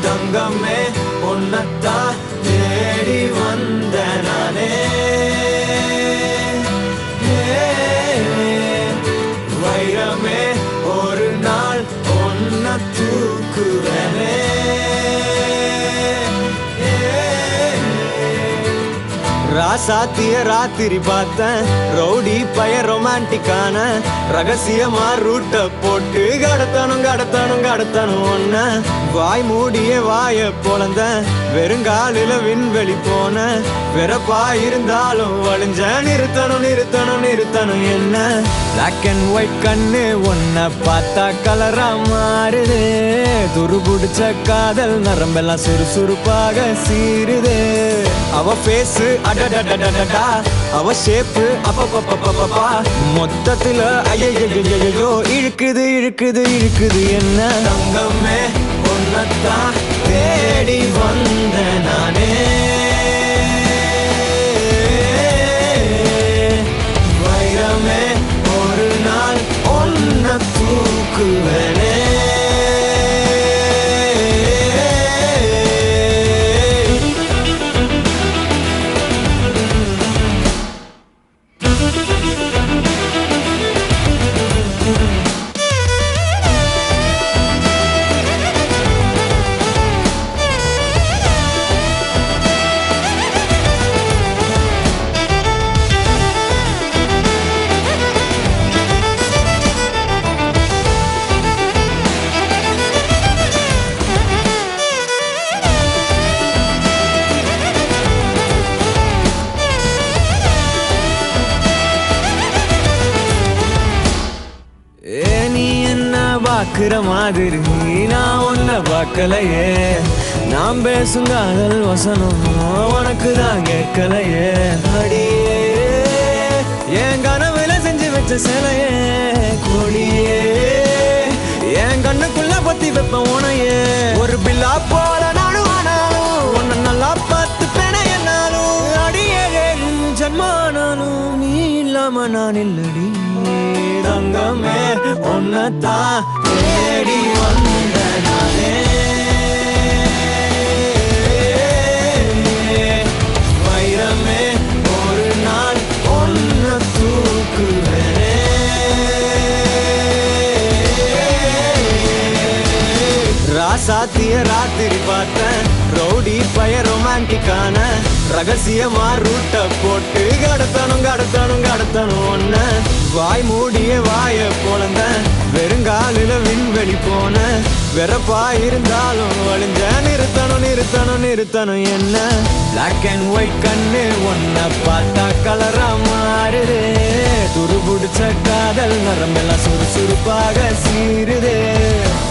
தங்கமே உன்னத்தான் தேடி வந்த நானே, வைரமே ஒரு நாள் ஒன்ன தூக்குவனே. ராசாத்திய ராத்திரி பார்த்தேன், ரவுடி பய ரொமான்டிக்கான ரகசியமா ரூட்ட போட்டு கடத்தணும் கடத்தணும் கடத்தணும் ஒன்ன. வாய் மூடிய வாய பொழந்த வெறுங்காலில விண்வெளி போன வெறப்பா இருந்தாலும் வழிஞ்ச நிறுத்தணும் நிறுத்தணும் நிறுத்தணும் என்ன. பிளாக் அண்ட் ஒயிட் கண்ணு ஒன்ன பார்த்தா கலரா மாறுது, துருபுடிச்ச காதல் நரம்பெல்லாம் சுறுசுறுப்பாக சீருது. அவ பேசு அடடடடடடா, அவ ஷேப்பு அப்பப்பப்பப்பப்பா, மொத்தத்துல ஐயோ இழுக்குது இழுக்குது இழுக்குது என்ன. தங்கமே உன்னத்தான் தேடி வந்த நானே, வைரமே ஒரு நாள் ஒன்ன தூக்குவனே. பாக்குற மாதிரி நான் ஒன்ன பார்க்கலையே, நாம் பேசும் காதல் வசனம் உனக்கு தான் கேட்கலையே. அடியே என் கனவுல செஞ்சு வச்ச சிலையே, கொடியே என் கண்ணுக்குள்ள பத்தி வைப்ப உனையே. ஒரு பில்லா போல நானும் ஆனாலும் உன்ன நல்லா பார்த்து பெண என்னாலும், அடியே ஜன்மானாலும் நீ இல்லாம நான் இல்லடி. தங்கமே உன்னத்தான் தேடி வந்த நானே, வைரமே ஒரு நாள் ஒன்ன தூக்குவனே. ராசாத்திய ராத்திரி பார்த்தேன், ரவுடி பய ரொமான்டிக்கான ரகசியமா ரூட்ட போட்டு கடத்தணும் கடத்தணும் கடத்தணும் ஒன்ன. வாய் மூடிய வாய பொழந்த வெறுங்காலில விண்வெளி போன வெறப்பா இருந்தாலும் வழிஞ்ச நிறுத்தணும் நிறுத்தணும் நிறுத்தணும் என்ன. பிளாக் அண்ட் ஒயிட் கண்ணு ஒன்ன பார்த்தா கலரா மாறுது, துருபுடிச்ச காதல் நரம்பெல்லாம் சுறுசுறுப்பாக சீருது.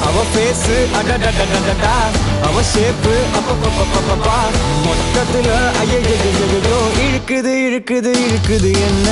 அவ பேசு அடடடடடா, அவ ஷேப்பு அப்பப்பப்பப்பப்பா, மொத்தத்துல ஐயோ இழுக்குது இழுக்குது இழுக்குது என்ன.